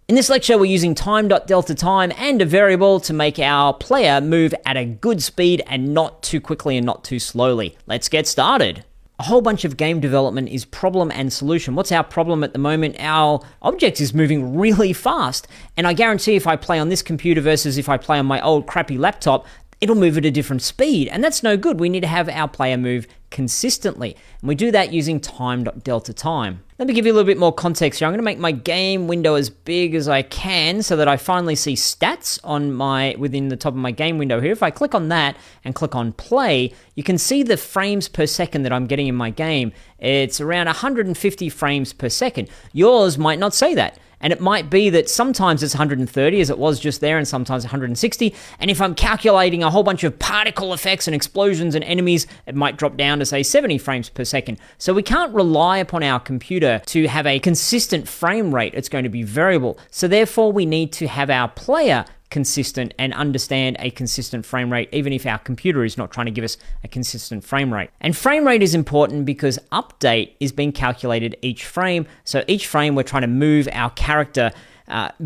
In this lecture, we're using time.deltaTime and a variable to make our player move at a good speed and not too quickly and not too slowly. Let's get started. A whole bunch of game development is problem and solution. What's our problem at the moment? Our object is moving really fast. And I guarantee if I play on this computer versus if I play on my old crappy laptop, it'll move at a different speed. And that's no good. We need to have our player move consistently. And we do that using time.deltaTime. Let me give you a little bit more context here. I'm going to make my game window as big as I can so that I finally see stats on within the top of my game window here. If I click on that and click on play, you can see the frames per second that I'm getting in my game. It's around 150 frames per second. Yours might not say that. And it might be that sometimes it's 130 as it was just there and sometimes 160. And if I'm calculating a whole bunch of particle effects and explosions and enemies, it might drop down to say 70 frames per second. So we can't rely upon our computer to have a consistent frame rate. It's going to be variable. So therefore we need to have our player consistent and understand a consistent frame rate, even if our computer is not trying to give us a consistent frame rate. And frame rate is important because update is being calculated each frame. So each frame we're trying to move our character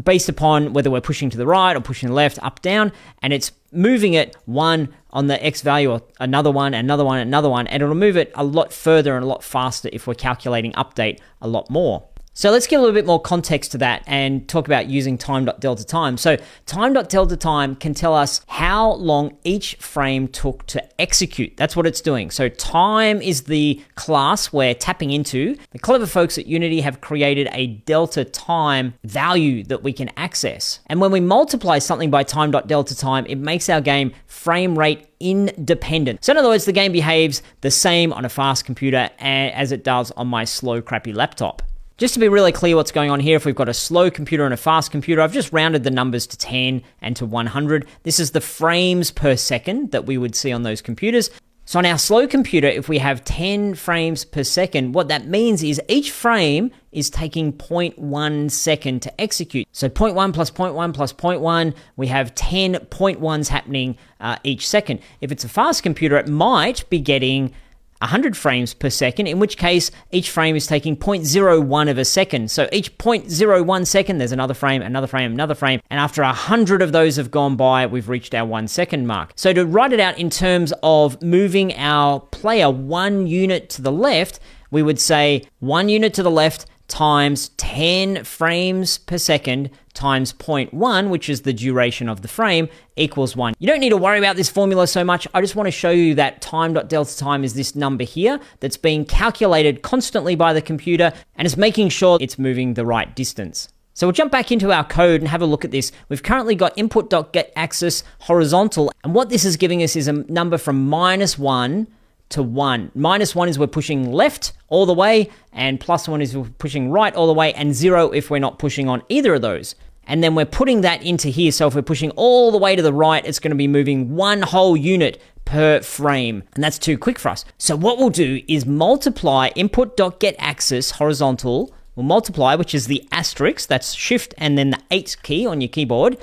based upon whether we're pushing to the right or pushing to the left, up, down, and it's moving it one on the X value or another one, and it'll move it a lot further and a lot faster if we're calculating update a lot more. So let's give a little bit more context to that and talk about using time.deltaTime. So time.deltaTime can tell us how long each frame took to execute. That's what it's doing. So time is the class we're tapping into. The clever folks at Unity have created a delta time value that we can access. And when we multiply something by time.deltaTime, it makes our game frame rate independent. So in other words, the game behaves the same on a fast computer as it does on my slow, crappy laptop. Just to be really clear what's going on here, if we've got a slow computer and a fast computer, I've just rounded the numbers to 10 and to 100. This is the frames per second that we would see on those computers. So on our slow computer, if we have 10 frames per second, what that means is each frame is taking 0.1 second to execute. So 0.1 plus 0.1 plus 0.1, we have 10 0.1s happening each second. If it's a fast computer, it might be getting 100 frames per second, in which case each frame is taking 0.01 of a second. So each 0.01 second, there's another frame, another frame, another frame. And after 100 of those have gone by, we've reached our 1 second mark. So to write it out in terms of moving our player 1 unit to the left, we would say 1 unit to the left times 10 frames per second times 0.1, which is the duration of the frame, equals 1. You don't need to worry about this formula so much. I just want to show you that time.deltaTime is this number here that's being calculated constantly by the computer and is making sure it's moving the right distance. So we'll jump back into our code and have a look at this. We've currently got input.getAxis horizontal, and what this is giving us is a number from -1 to 1. -1 is we're pushing left all the way, and +1 is we're pushing right all the way, and 0 if we're not pushing on either of those. And then we're putting that into here, so if we're pushing all the way to the right, it's going to be moving 1 whole unit per frame, and that's too quick for us. So what we'll do is multiply input.getAxis horizontal, we'll multiply, which is the asterisk, that's shift and then the 8 key on your keyboard,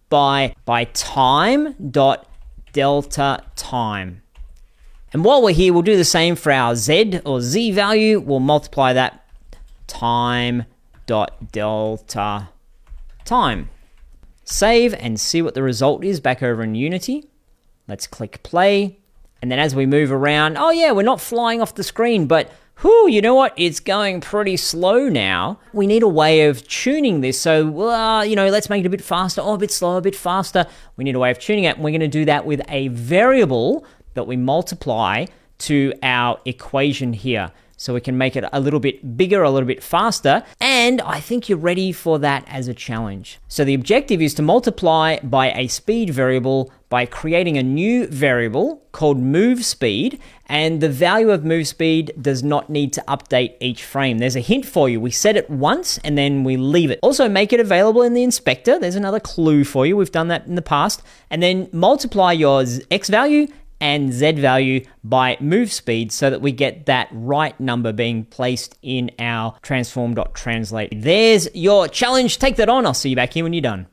by time.deltaTime. And while we're here, we'll do the same for our Z or Z value. We'll multiply that time.deltaTime. Save and see what the result is back over in Unity. Let's click play. And then as we move around, oh yeah, we're not flying off the screen, but you know what? It's going pretty slow now. We need a way of tuning this. So, let's make it a bit faster, or a bit slower, a bit faster. We need a way of tuning it. And we're going to do that with a variable that we multiply to our equation here. So we can make it a little bit bigger, a little bit faster. And I think you're ready for that as a challenge. So the objective is to multiply by a speed variable by creating a new variable called move speed. And the value of move speed does not need to update each frame. There's a hint for you. We set it once and then we leave it. Also make it available in the inspector. There's another clue for you. We've done that in the past. And then multiply your X value and Z value by move speed so that we get that right number being placed in our transform.translate. There's your challenge. Take that on. I'll see you back here when you're done.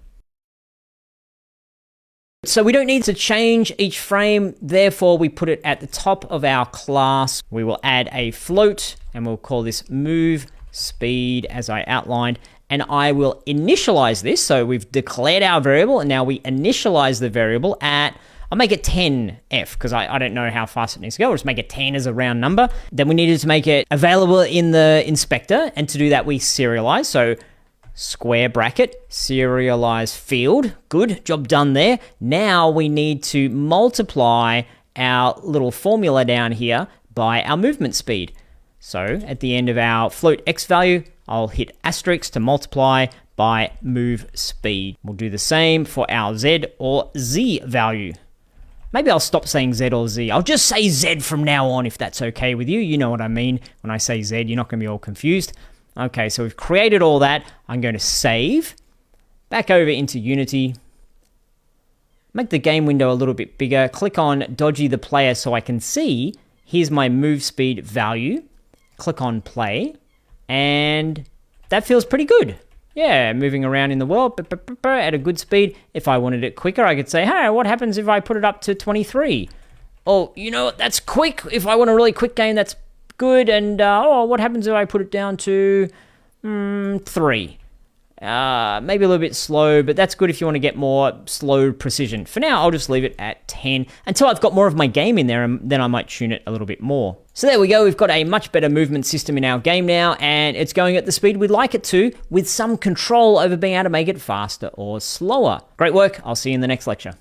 So we don't need to change each frame. Therefore, we put it at the top of our class. We will add a float and we'll call this move speed as I outlined. and I will initialize this. So we've declared our variable, and now we initialize the variable at, I'll make it 10f because I don't know how fast it needs to go. I'll just make it 10 as a round number. Then we needed to make it available in the inspector. And to do that, we serialize. So square bracket, serialize field. Good, job done there. Now we need to multiply our little formula down here by our movement speed. So at the end of our float x value, I'll hit asterisk to multiply by move speed. We'll do the same for our z or z value. Maybe I'll stop saying Z or Z. I'll just say Z from now on if that's okay with you. You know what I mean when I say Z. You're not going to be all confused. Okay, so we've created all that. I'm going to save. Back over into Unity. Make the game window a little bit bigger. Click on Dodgy the Player so I can see. Here's my move speed value. Click on Play. And that feels pretty good. Yeah, moving around in the world at a good speed. If I wanted it quicker, I could say, hey, what happens if I put it up to 23? Oh, you know what? That's quick. If I want a really quick game, that's good. And, what happens if I put it down to 3? Maybe a little bit slow, but that's good if you want to get more slow precision. For now, I'll just leave it at 10 until I've got more of my game in there, and then I might tune it a little bit more. So there we go. We've got a much better movement system in our game now, and it's going at the speed we'd like it to, with some control over being able to make it faster or slower. Great work. I'll see you in the next lecture.